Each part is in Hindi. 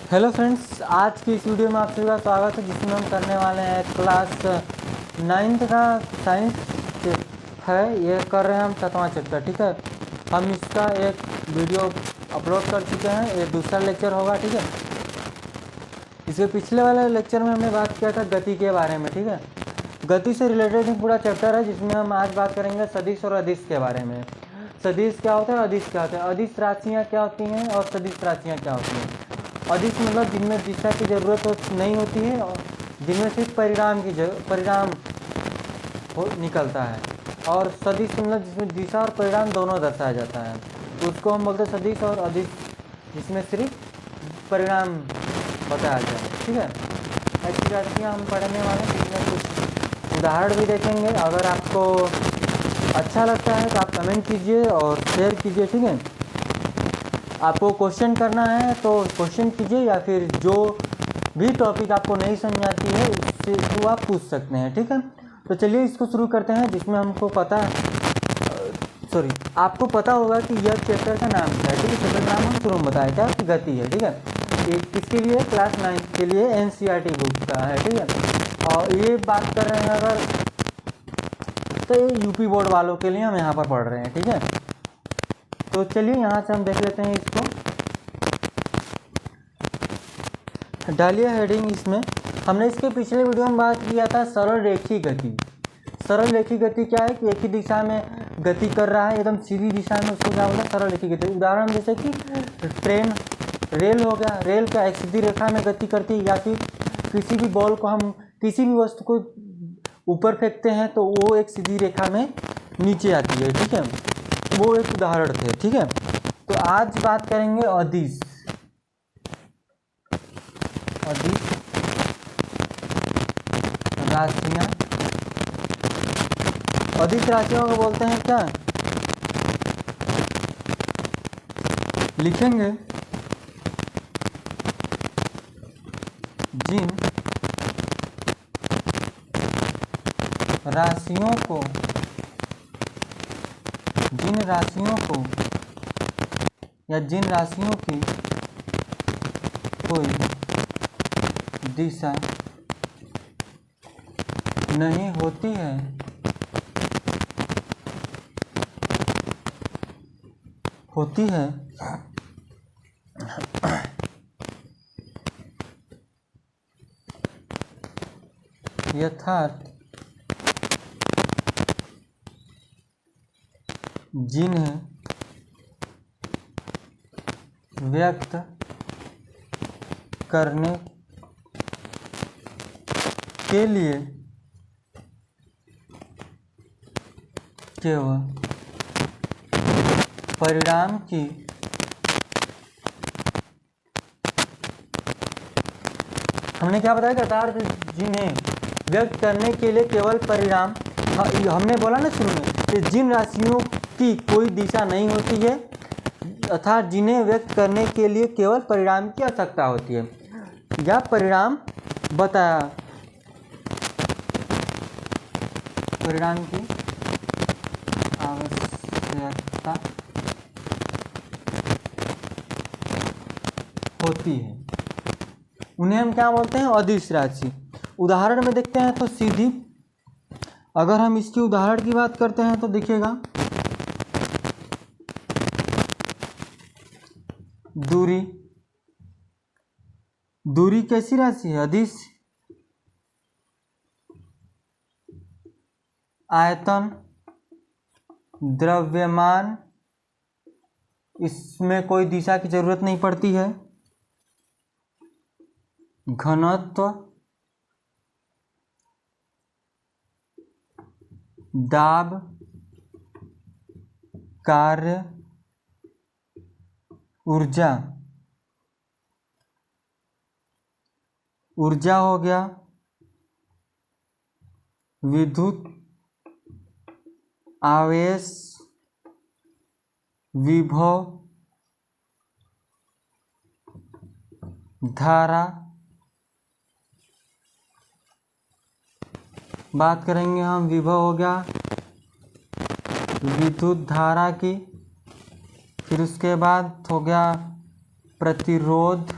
हेलो फ्रेंड्स, आज की इस वीडियो में आप सभी का स्वागत है, जिसमें हम करने वाले हैं क्लास 9th का साइंस है। ये कर रहे हैं हम 7वां चैप्टर। ठीक है, हम इसका एक वीडियो अपलोड कर चुके हैं, ये दूसरा लेक्चर होगा। ठीक है, इसके पिछले वाले लेक्चर में हमने बात किया था गति के बारे में। ठीक है, गति से रिलेटेड ही पूरा चैप्टर है, जिसमें हम आज बात करेंगे सदिश और अदिश के बारे में। सदिश क्या होता है, अदिश क्या होता है, अदिश राशियाँ क्या होती हैं और सदिश राशियाँ क्या होती हैं। अदिश मतलब जिनमें दिशा की ज़रूरत नहीं होती है और जिनमें सिर्फ परिणाम निकलता है। और सदिश मतलब जिसमें दिशा और परिणाम दोनों दर्शाया जाता है, तो उसको हम बोलते हैं सदिश। और अदिश जिसमें सिर्फ परिणाम बताया जाए। ठीक है, ऐसी राशियाँ हम पढ़ने वाले हैं, जिसमें कुछ उदाहरण भी देखेंगे। अगर आपको अच्छा लगता है तो आप कमेंट कीजिए और शेयर कीजिए। ठीक है, आपको क्वेश्चन करना है तो क्वेश्चन कीजिए, या फिर जो भी टॉपिक आपको नहीं समझ आती है उससे वो आप पूछ सकते हैं। ठीक है, तो चलिए इसको शुरू करते हैं, जिसमें हमको आपको पता होगा कि यह चैप्टर का नाम क्या है। ठीक है, चैप्टर का नाम हम शुरू में बताया था कि गति है। ठीक है, ये किसके लिए, क्लास 9 के लिए NCERT बुक का है। ठीक है, और ये बात कर रहे हैं अगर तो ये यूपी बोर्ड वालों के लिए हम यहाँ पर पढ़ रहे हैं। ठीक है, तो चलिए यहाँ से हम देख लेते हैं इसको। डालिए हेडिंग। इसमें हमने इसके पिछले वीडियो में बात किया था सरल रेखी गति। सरल रेखी गति क्या है कि एक ही दिशा में गति कर रहा है, एकदम सीधी दिशा में, उसको क्या बोलते हैं, सरल रेखी गति। उदाहरण जैसे कि ट्रेन, रेल हो गया। रेल क्या एक सीधी रेखा में गति करती है, या फिर किसी भी बॉल को हम किसी भी वस्तु को ऊपर फेंकते हैं तो वो एक सीधी रेखा में नीचे आती है। ठीक है, वो एक उदाहरण थे। ठीक है, तो आज बात करेंगे अदिश। अदिश राशियाँ, अदिश राशियों को बोलते हैं क्या, लिखेंगे जिन राशियों को या जिन राशियों की कोई दिशा नहीं होती है, यथार्थ जिन्हें व्यक्त करने के लिए केवल परिणाम की हमने क्या बताया, यथार्थ जिन्हें व्यक्त करने के लिए केवल परिणाम। हमने बोला ना शुरू में कि जिन राशियों की कोई दिशा नहीं होती है, अर्थात जिन्हें व्यक्त करने के लिए केवल परिणाम की आवश्यकता होती है, या परिणाम बताया, परिणाम की आवश्यकता होती है, उन्हें हम क्या बोलते हैं, अदिश राशि। उदाहरण में देखते हैं तो सीधी, अगर हम इसकी उदाहरण की बात करते हैं तो दिखेगा दूरी। दूरी कैसी राशि है, अदिश। आयतन, द्रव्यमान, इसमें कोई दिशा की जरूरत नहीं पड़ती है। घनत्व, दाब, कार्य, ऊर्जा। ऊर्जा हो गया, विद्युत आवेश, विभव, धारा। बात करेंगे हम, विभव हो गया विद्युत धारा की, फिर उसके बाद हो गया प्रतिरोध,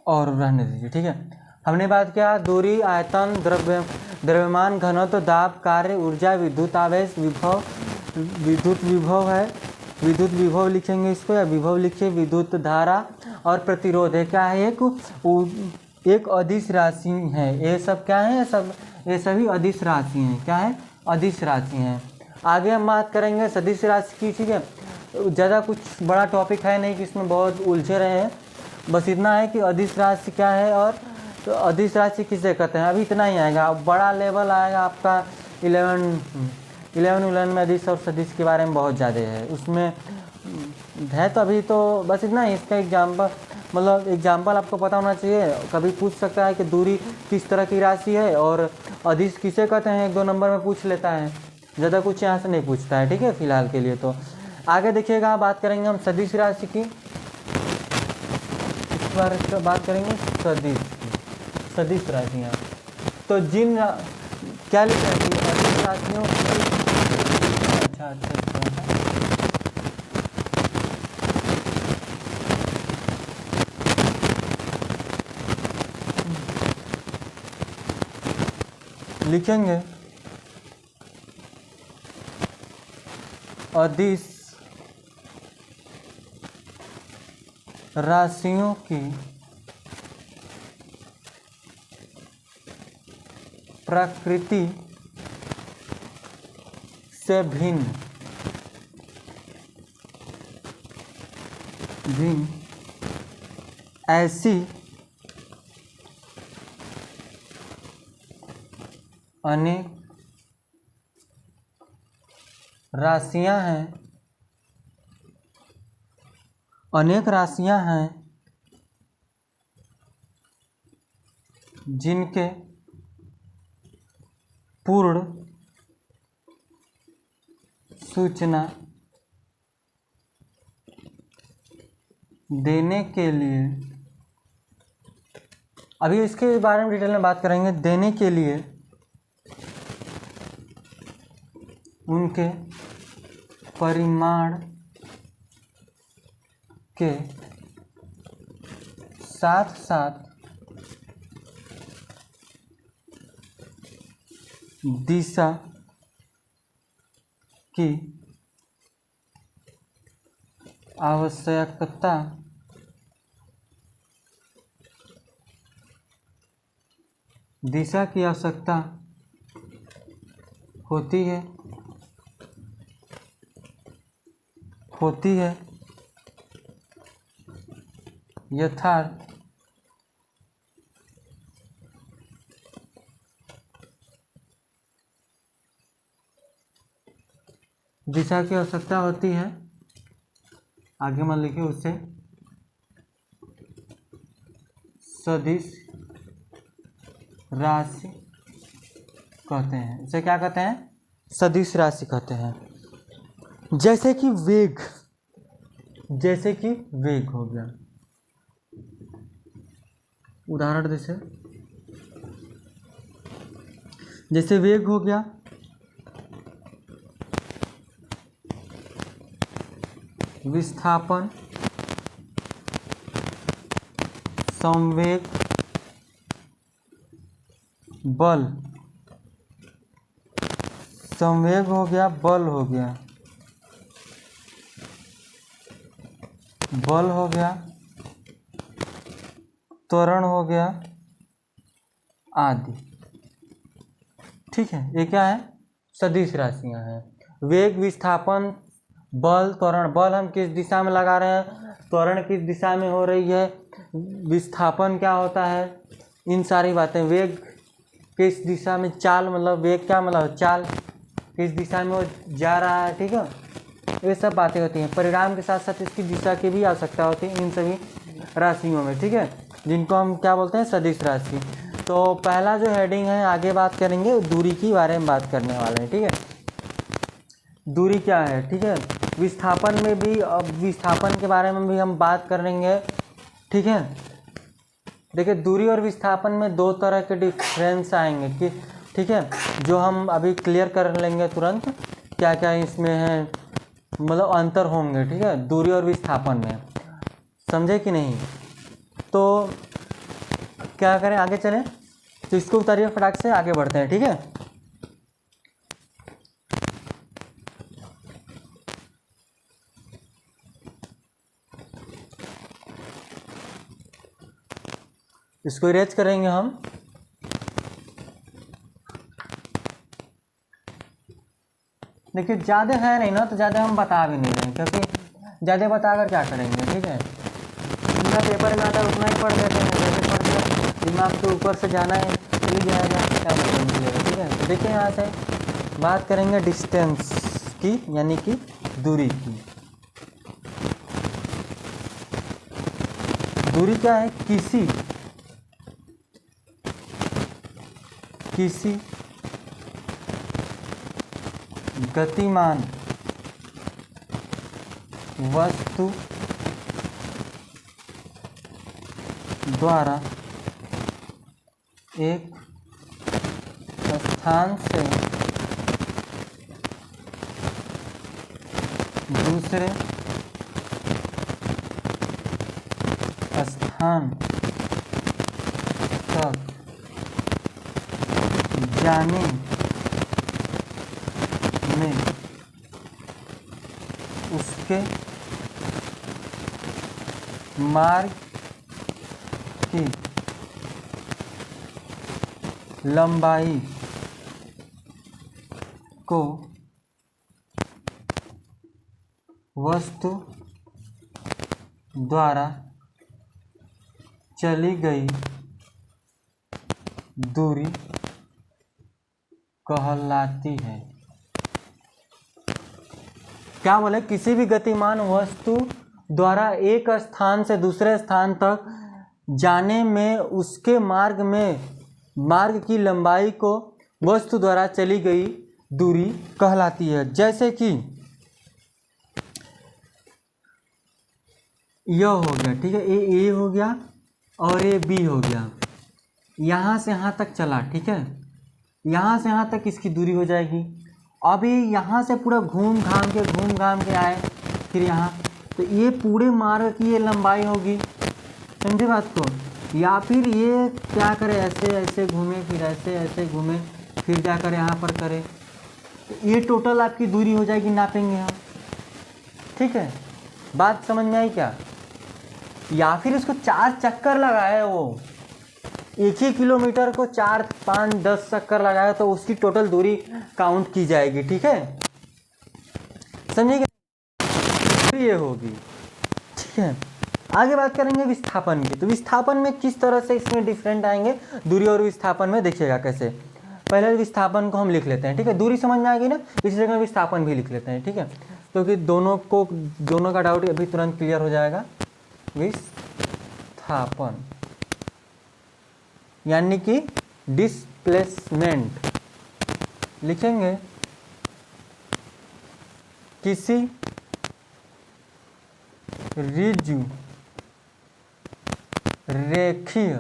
और रहने दीजिए, ठीक है। हमने बात किया दूरी, आयतन, द्रव्यमान, घनत्व, दाब, कार्य, ऊर्जा, विद्युत आवेश, विभव, विद्युत विभव है, विद्युत विभव लिखेंगे इसको, या विभव लिखिए, विद्युत धारा और प्रतिरोध है। क्या है? एक अदिश राशि है। ये सब क्या है? ये सभी अदिश राशि हैं। क्या है? अदिश राशि हैं। आगे हम बात करेंगे सदिश राशि की, ठीक है। ज़्यादा कुछ बड़ा टॉपिक है नहीं कि इसमें बहुत उलझे रहे हैं, बस इतना है कि अदिश राशि क्या है और तो अदिश राशि किसे कहते हैं, अभी इतना ही आएगा। बड़ा लेवल आएगा आपका 11 में अदिश और सदिश के बारे में बहुत ज़्यादा है उसमें है। तो अभी तो बस इतना ही। इसका एग्जाम्पल आपको पता होना चाहिए। कभी पूछ सकता है कि दूरी किस तरह की राशि है और अदिश किसे कहते हैं, 1-2 नंबर में पूछ लेता है, ज़्यादा कुछ यहाँ से नहीं पूछता है, ठीक है। फिलहाल के लिए तो आगे देखिएगा, बात करेंगे हम सदिश राशि की। इस बार बात करेंगे सदिश राशियाँ। तो क्या लिखा है अदिश राशियों की, अच्छा लिखेंगे अदिश राशियों की प्रकृति से भिन्न ऐसी अनेक राशियां हैं जिनके पूर्ण सूचना देने के लिए, अभी इसके बारे में डिटेल में बात करेंगे, देने के लिए उनके परिमाण के साथ साथ दिशा की आवश्यकता होती है यथार्थ दिशा की आवश्यकता होती है। आगे मान लिखिए, उसे सदिश राशि कहते हैं। इसे क्या कहते हैं? सदिश राशि कहते हैं। जैसे कि वेग हो गया, उदाहरण जैसे वेग हो गया, विस्थापन, संवेग, बल, संवेग हो गया, बल हो गया, त्वरण हो गया आदि, ठीक है। ये क्या है? सदिश राशियां हैं। वेग, विस्थापन, बल, त्वरण। बल हम किस दिशा में लगा रहे हैं, त्वरण किस दिशा में हो रही है, विस्थापन क्या होता है, इन सारी बातें। वेग किस दिशा में, चाल मतलब वेग क्या मतलब चाल, किस दिशा में वो जा रहा है, ठीक है। ये सब बातें होती हैं। परिणाम के साथ साथ इसकी दिशा की भी आवश्यकता होती है इन सभी राशियों में, ठीक है, जिनको हम क्या बोलते हैं? सदिश राशि। तो पहला जो हेडिंग है, आगे बात करेंगे दूरी के बारे में बात करने वाले हैं, ठीक है। दूरी क्या है, ठीक है। विस्थापन में भी, अब विस्थापन के बारे में भी हम बात करेंगे, ठीक है। देखिए, दूरी और विस्थापन में 2 तरह के डिफरेंस आएंगे कि, ठीक है, जो हम अभी क्लियर कर लेंगे तुरंत, क्या क्या इसमें है, मतलब अंतर होंगे, ठीक है, दूरी और विस्थापन में। समझे कि नहीं? तो क्या करें, आगे चलें, तो इसको उतारिए फटाक से, आगे बढ़ते हैं, ठीक है। इसको इरेज करेंगे हम। देखिए ज़्यादा है नहीं ना, तो ज़्यादा हम बता भी नहीं रहे हैं, क्योंकि ज़्यादा बताकर क्या करेंगे, ठीक है। जितना पेपर में आता है उतना ही पढ़ देते हैं, जैसे पढ़ दिया दिमाग के ऊपर से जाना है चली जाएगा, क्या करेंगे, ठीक है। तो देखिए यहाँ से बात करेंगे डिस्टेंस की, यानी कि दूरी की। दूरी क्या है, किसी गतिमान वस्तु द्वारा एक स्थान से दूसरे स्थान तक जाने में उसके मार्ग की लंबाई को वस्तु द्वारा चली गई दूरी कहलाती है। क्या बोले, किसी भी गतिमान वस्तु द्वारा एक स्थान से दूसरे स्थान तक जाने में उसके मार्ग की लंबाई को वस्तु द्वारा चली गई दूरी कहलाती है। जैसे कि यह हो गया, ठीक है, ए हो गया और ये बी हो गया, यहाँ से यहाँ तक चला, ठीक है, यहाँ से यहाँ तक इसकी दूरी हो जाएगी। अभी यहाँ से पूरा घूम घाम के आए फिर यहाँ, तो ये पूरे मार्ग की ये लंबाई होगी, समझे बात को। या फिर ये क्या करे, ऐसे घूमे, फिर ऐसे घूमे, फिर क्या करे, यहाँ पर करे, तो ये टोटल आपकी दूरी हो जाएगी, नापेंगे हम, ठीक है। बात समझ में आई क्या। या फिर उसको 4 चक्कर लगाए, वो 1 ही किलोमीटर को 4, 5, 10 चक्कर लगाए, तो उसकी टोटल दूरी काउंट की जाएगी, ठीक है, समझिए, ये होगी, ठीक है। आगे बात करेंगे विस्थापन की। तो विस्थापन में किस तरह से इसमें डिफरेंट आएंगे दूरी और विस्थापन में, देखिएगा कैसे। पहले विस्थापन को हम लिख लेते हैं, ठीक है, दूरी समझ में आ गई ना, इसी जगह विस्थापन भी लिख लेते हैं, ठीक है, क्योंकि दोनों का डाउट अभी तुरंत क्लियर हो जाएगा। विस्थापन यानी कि डिस्प्लेसमेंट, लिखेंगे किसी ऋजु रेखीय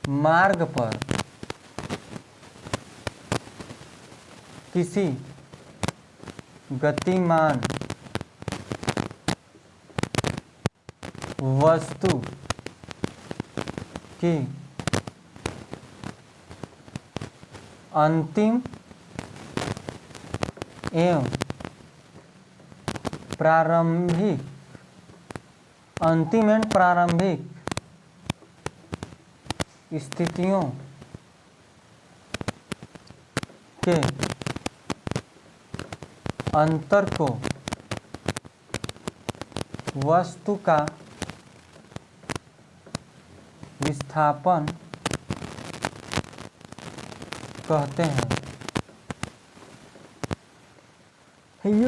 मार्ग पर किसी गतिमान वस्तु की अंतिम एवं प्रारंभिक स्थितियों के अंतर को वस्तु का विस्थापन कहते हैं।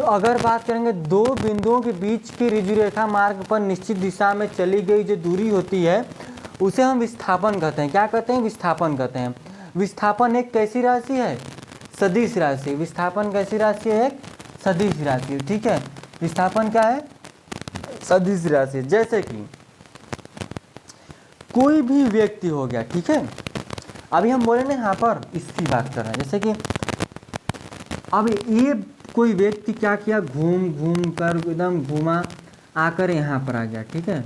अगर बात करेंगे दो बिंदुओं के बीच की ऋजु रेखा मार्ग पर निश्चित दिशा में चली गई जो दूरी होती है उसे हम विस्थापन कहते हैं। क्या कहते हैं? विस्थापन कहते हैं। विस्थापन एक कैसी राशि है? सदिश राशि। विस्थापन कैसी राशि है? एक सदिश राशि। ठीक है, विस्थापन क्या है? सदिश राशि। जैसे कि कोई भी व्यक्ति हो गया, ठीक है, अभी हम बोले ना यहाँ पर इसकी बात कर रहे हैं। जैसे कि अब ये कोई व्यक्ति क्या किया, घूम कर एकदम घूमा आकर यहाँ पर आ गया, ठीक है,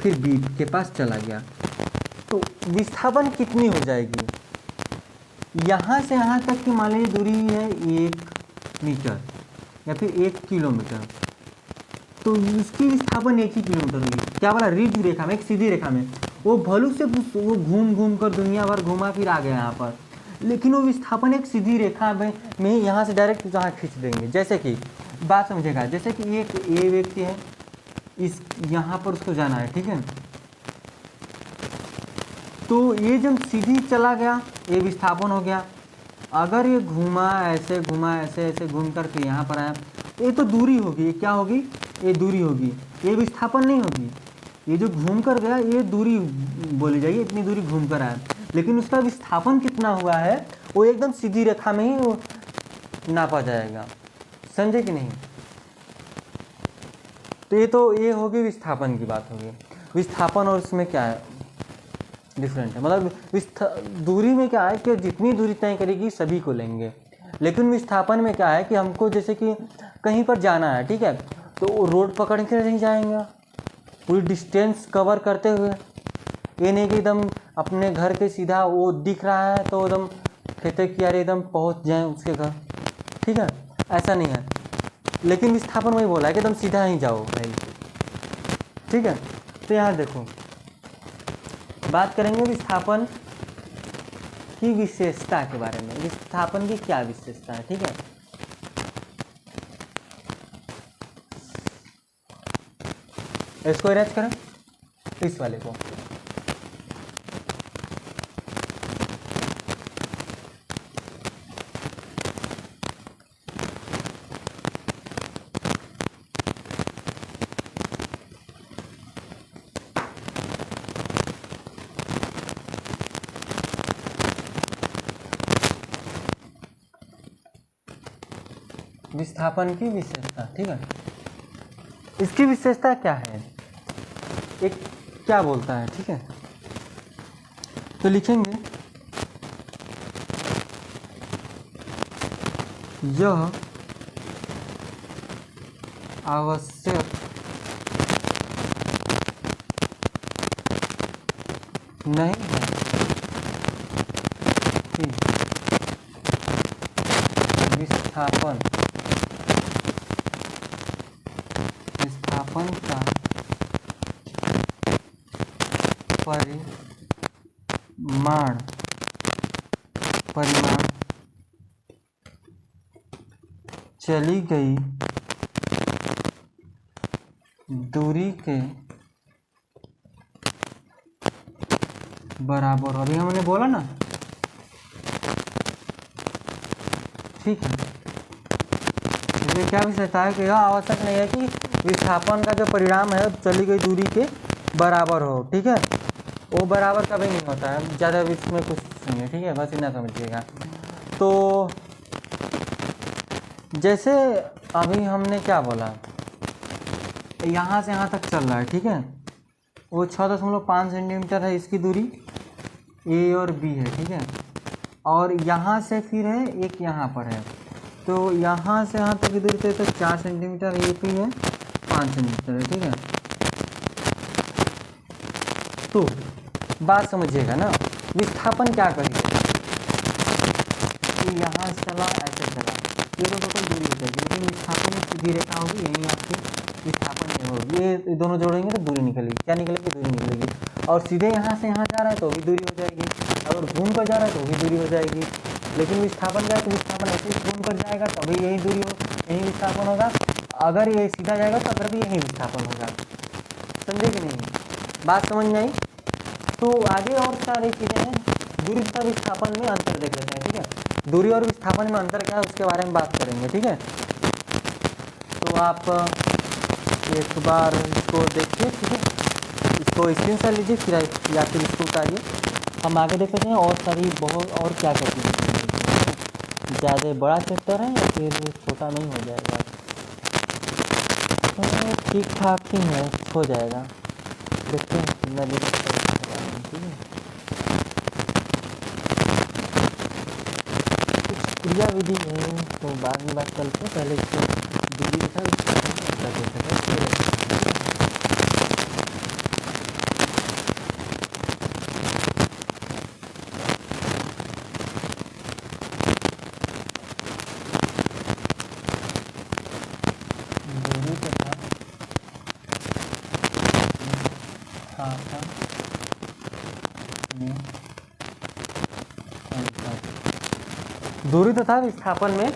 फिर बी के पास चला गया, तो विस्थापन कितनी हो जाएगी? यहाँ से यहाँ तक की मान लीजिए दूरी है 1 मीटर या फिर 1 किलोमीटर, तो इसकी विस्थापन 1 ही किलोमीटर होगी। क्या बोला? ऋजु रेखा में, एक सीधी रेखा में। वो भलू से वो घूम घूम कर दुनिया भर घुमा फिर आ गया यहाँ पर, लेकिन वो विस्थापन एक सीधी रेखा में यहाँ से डायरेक्ट जहाँ खींच देंगे। जैसे कि बात समझेगा, जैसे कि एक ए व्यक्ति है, इस यहाँ पर उसको जाना है, ठीक है, तो ये जब सीधी चला गया ये विस्थापन हो गया। अगर ये घूमा ऐसे ऐसे घूम करके यहाँ पर आया, ये तो दूरी होगी। ये क्या होगी? ये दूरी होगी, ये विस्थापन नहीं होगी। ये जो घूम कर गया ये दूरी बोली जाएगी, इतनी दूरी घूम कर आया, लेकिन उसका विस्थापन कितना हुआ है वो एकदम सीधी रेखा में ही वो नापा जाएगा। समझे कि नहीं? तो ये होगी विस्थापन की बात होगी। विस्थापन और इसमें क्या है डिफरेंट है, मतलब दूरी में क्या है कि जितनी दूरी तय करेगी सभी को लेंगे, लेकिन विस्थापन में क्या है कि हमको जैसे कि कहीं पर जाना है, ठीक है, तो रोड पकड़ के नहीं जाएंगे, पूरी डिस्टेंस कवर करते हुए। ये नहीं कि एकदम अपने घर के सीधा वो दिख रहा है तो एकदम कहते कि यार एकदम पहुंच जाएं उसके घर, ठीक है, ऐसा नहीं है। लेकिन विस्थापन वही बोला है कि एकदम सीधा ही जाओ भाई, ठीक है। तो यहाँ देखो बात करेंगे विस्थापन की विशेषता के बारे में। विस्थापन की क्या विशेषता है, ठीक है। इसको अरेंज करें, इस वाले को। विस्थापन की विशेषता, ठीक है। इसकी विशेषता क्या है, एक क्या बोलता है, ठीक है। तो लिखेंगे यह आवश्यक नहीं है कि विस्थापन का परिमाण चली गई दूरी के बराबर। अभी हमने बोला ना, ठीक है। इसलिए क्या विशेषता है कि यह आवश्यक नहीं है कि विस्थापन का जो परिणाम है चली गई दूरी के बराबर हो, ठीक है। वो बराबर कभी नहीं होता है, ज़्यादा इसमें कुछ नहीं है, ठीक है, बस इतना समझिएगा। तो जैसे अभी हमने क्या बोला, यहाँ से यहाँ तक चल रहा है, ठीक है, वो 6.5 सेंटीमीटर है इसकी दूरी, ए और बी है, ठीक है। और यहाँ से फिर है एक यहाँ पर है, तो यहाँ से यहाँ तक की दूरी तो 4 सेंटीमीटर, ये भी है 5 सेंटीमीटर है, ठीक है। तो बात समझिएगा ना, विस्थापन क्या करेगा कि यहाँ चला ऐसे चला, ये तो टोटल दूरी हो जाएगी, लेकिन विस्थापन में सीधी रेखा होगी, यहीं आपकी विस्थापन नहीं होगी। ये दोनों जोड़ेंगे तो दूरी निकलेगी, क्या निकलेगी? दूरी निकलेगी। और सीधे यहाँ से यहाँ जा रहा है तो भी दूरी हो जाएगी, अगर घूम कर जा रहा है तो भी दूरी हो जाएगी। लेकिन विस्थापन जाए तो विस्थापन ऐसे ही घूम कर जाएगा तो भी यही दूरी हो, यही विस्थापन होगा। अगर ये सीधा जाएगा तो अगर भी यही विस्थापन होगा। समझे कि नहीं? बात समझ में आई? तो आगे और सारी चीज़ें हैं, दूरी तथा विस्थापन में अंतर देख लेते हैं, ठीक है। दूरी और विस्थापन में अंतर क्या है उसके बारे में बात करेंगे, ठीक है। तो आप एक बार इसको देखिए, ठीक है, इसको स्क्रीनशॉट लीजिए, फिर या फिर इसको उतारिए, हम आगे देख लेते हैं और सारी बहुत और क्या क्या चीज़ें। ज़्यादा बड़ा चैप्टर है या फिर छोटा नहीं हो जाएगा? तो ठीक ठाक ही है, हो जाएगा, देखते हैं कितना दिन, ठीक है। कुछ क्रिया विधि है तो बाद में बात करते हैं, पहले इसको दूरी दिखा दूरी तथा विस्थापन में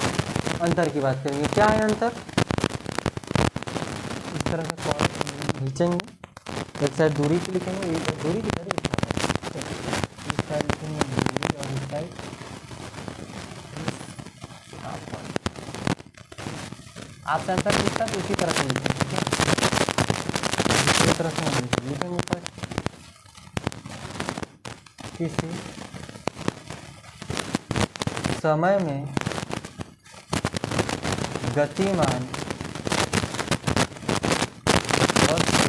अंतर की बात करेंगे। क्या है अंतर? इस तरह से कॉर्ड खींचेंगे, एक साइड दूरी की लिखेंगे, दूरी की तरह विस्थापन, इस साइड लिखेंगे दूरी और इस साइड विस्थापन। आपसे अंतर पूछता तो इसी तरह से लिखेंगे, ठीक है, इसी तरह से लिखेंगे। फर्स्ट किसी समय में गतिमान वस्तु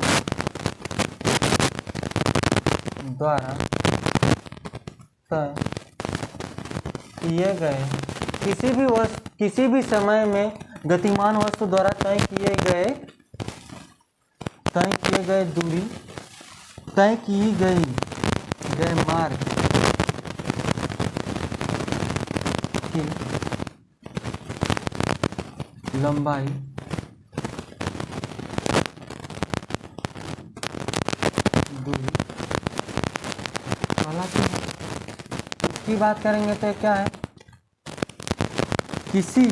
द्वारा तय किए गए किसी भी समय में गतिमान वस्तु द्वारा तय किए गए दूरी, तय की गए मार्ग की लंबाई दूरी की बात करेंगे तो क्या है? किसी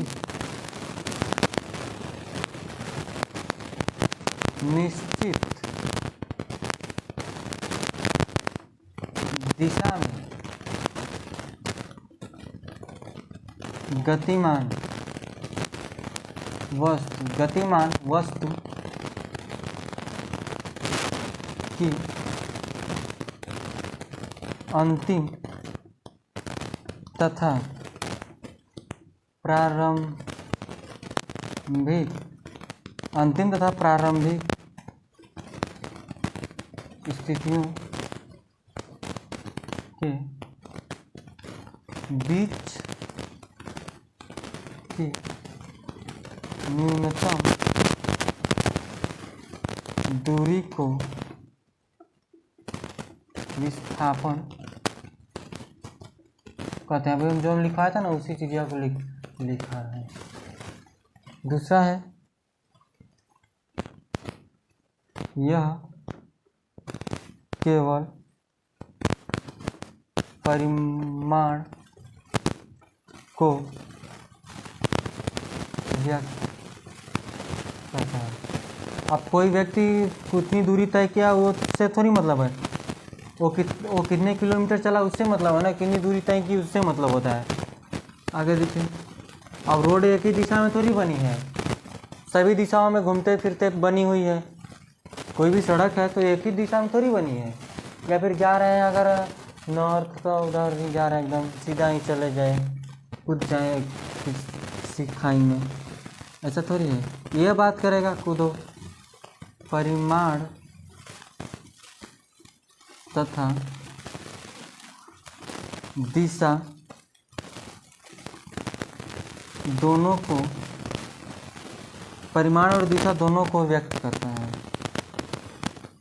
निश्चित दिशा में गतिमान वस्तु की अंतिम तथा प्रारंभिक स्थितियों के बीच की न्यूनतम दूरी को विस्थापन कहते हैं। अभी जो हम लिखवाया था ना उसी चीज़ को लिखा है। दूसरा है यह केवल परिमाण को व्यक्त करता है। अब कोई व्यक्ति कितनी दूरी तय किया वो से थोड़ी मतलब है, वो कितने किलोमीटर चला उससे मतलब है ना, कितनी दूरी तय की उससे मतलब होता है। आगे देखिए, अब रोड एक ही दिशा में थोड़ी बनी है, सभी दिशाओं में घूमते फिरते बनी हुई है। कोई भी सड़क है तो एक ही दिशा में थोड़ी बनी है, या फिर जा रहे हैं अगर नॉर्थ का उधर ही जा रहे हैं एकदम सीधा ही चले जाए, कूद जाए किसी खाई में, ऐसा थोड़ी है। यह बात करेगा कूदो, परिमाण तथा दिशा दोनों को, परिमाण और दिशा दोनों को व्यक्त करता है,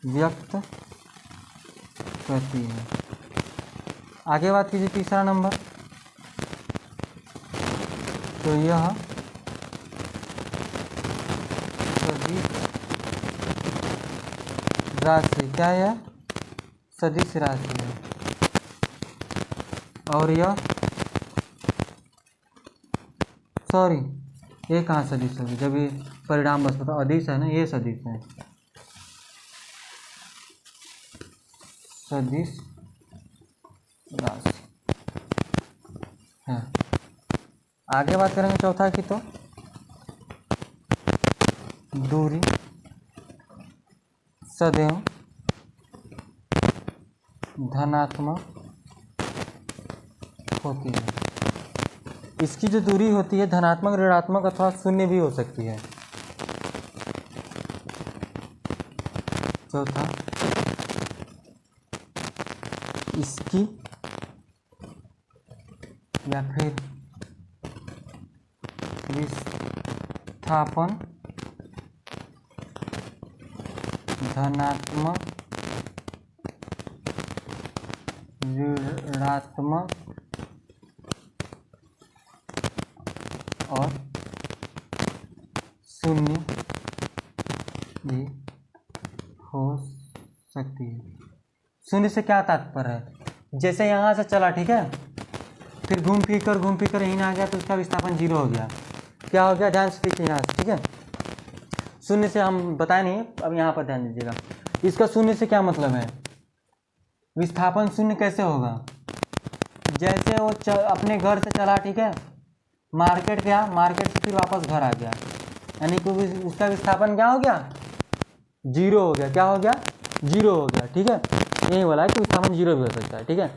व्यक्त करती है। आगे बात कीजिए तीसरा नंबर, तो यह सदिश राशि क्या है? सदिश राशि है। और यह सॉरी ये कहाँ सदिश होगी, जब ये परिणाम बस पता अदिश है ना, ये सदिश है, सदिश राशि है। आगे बात करेंगे चौथा की, तो दूरी सदैव धनात्मक होती है। इसकी जो दूरी होती है धनात्मक, ऋणात्मक अथवा शून्य भी हो सकती है। चौथा, इसकी या फिर विस्थापन धनात्मक, ऋणात्मक और शून्य भी हो सकती है। शून्य से क्या तात्पर्य है? जैसे यहाँ से चला, ठीक है, फिर घूम फिर कर यहीं आ गया तो इसका विस्थापन 0 हो गया। क्या हो गया, ध्यान से देखिए यहाँ से, ठीक है। शून्य से हम बताए नहीं, अब यहाँ पर ध्यान दीजिएगा। इसका शून्य से क्या मतलब है, विस्थापन शून्य कैसे होगा, जैसे वो अपने घर से चला, ठीक है, मार्केट गया, मार्केट से फिर वापस घर आ गया, यानी कि उसका विस्थापन क्या हो गया, 0 हो गया। क्या हो गया, 0 हो गया, ठीक है। यही बोला है कि विस्थापन 0 भी हो सकता है, ठीक है।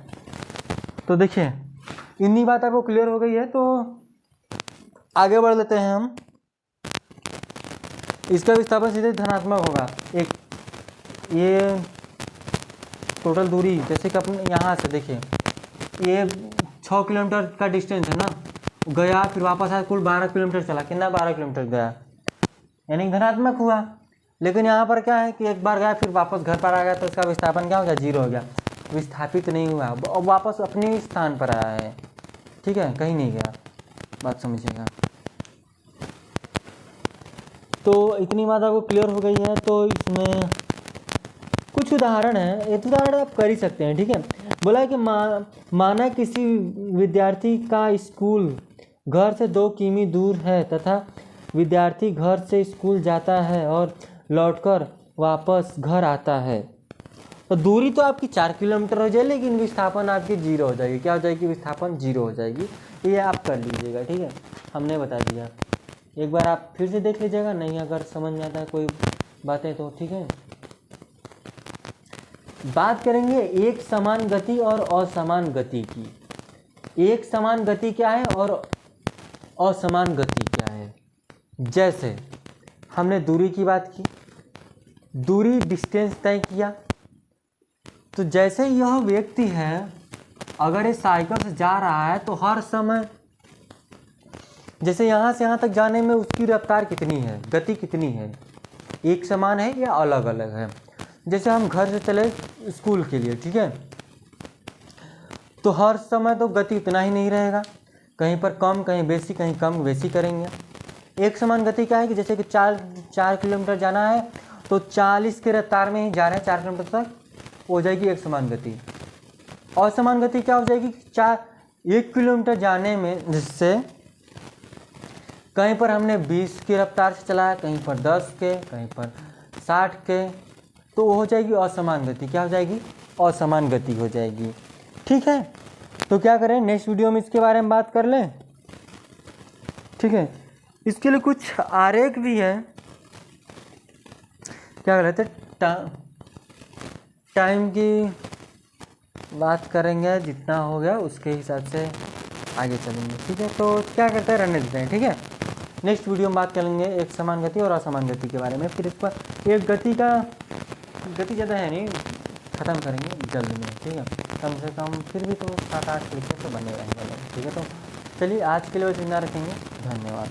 तो देखिए इतनी बात आपको क्लियर हो गई है, तो आगे बढ़ लेते हैं हम। इसका विस्थापन सीधे धनात्मक होगा। एक ये टोटल दूरी, जैसे कि अपन यहाँ से देखिए, ये 6 किलोमीटर का डिस्टेंस है ना, गया फिर वापस आया, कुल 12 किलोमीटर चला, कितना 12 किलोमीटर गया, यानी धनात्मक हुआ। लेकिन यहाँ पर क्या है कि एक बार गया फिर वापस घर पर आ गया तो इसका विस्थापन क्या हो गया, 0 हो गया, विस्थापित नहीं हुआ, अब वापस अपने स्थान पर आया है, ठीक है, कहीं नहीं गया, बात समझिएगा। तो इतनी बात आपको क्लियर हो गई है। तो इसमें कुछ उदाहरण है, एक उदाहरण आप कर ही सकते हैं, ठीक है। बोला है कि माना किसी विद्यार्थी का स्कूल घर से 2 किमी दूर है तथा विद्यार्थी घर से स्कूल जाता है और लौटकर वापस घर आता है, तो दूरी तो आपकी 4 किलोमीटर हो जाएगी, लेकिन विस्थापन आपकी 0 हो जाएगी। क्या हो जाएगी, विस्थापन 0 हो जाएगी। ये आप कर लीजिएगा, ठीक है, हमने बता दिया। एक बार आप फिर से देख लीजिएगा, नहीं अगर समझ में आता है कोई बातें तो, ठीक है। बात करेंगे एक समान गति और असमान गति की। एक समान गति क्या है और असमान गति क्या है। जैसे हमने दूरी की बात की, दूरी डिस्टेंस तय किया, तो जैसे यह व्यक्ति है अगर ये साइकिल से जा रहा है तो हर समय, जैसे यहाँ से यहाँ तक जाने में उसकी रफ्तार कितनी है, गति कितनी है, एक समान है या अलग अलग है। जैसे हम घर से चले स्कूल के लिए, ठीक है, तो हर समय तो गति उतना ही नहीं रहेगा, कहीं पर कम, कहीं बेसी, कहीं कम बेसी करेंगे। एक समान गति क्या है कि जैसे कि 4 किलोमीटर जाना है तो 40 की रफ्तार में ही जा रहे हैं 4 किलोमीटर तक, हो जाएगी एक समान गति। असमान गति क्या हो जाएगी, 1 किलोमीटर जाने में जिससे कहीं पर हमने 20 की रफ्तार से चलाया, कहीं पर 10 के, कहीं पर 60 के, तो वो हो जाएगी असमान गति। क्या हो जाएगी, असमान गति हो जाएगी, ठीक है। तो क्या करें, नेक्स्ट वीडियो में इसके बारे में बात कर लें, ठीक है। इसके लिए कुछ आरेख भी है, क्या कहते हैं, टाइम की बात करेंगे, जितना हो गया उसके हिसाब से आगे चलेंगे, ठीक है। तो क्या करते हैं, रहने देते हैं, ठीक है। नेक्स्ट वीडियो में बात करेंगे एक समान गति और असमान गति के बारे में। फिर इस पर एक गति ज़्यादा है नहीं, ख़त्म करेंगे जल्द में, ठीक है। कम से कम फिर भी तो 7-8 तरीके से बने रहेंगे, ठीक है। तो चलिए आज के लिए इतना रखेंगे, धन्यवाद।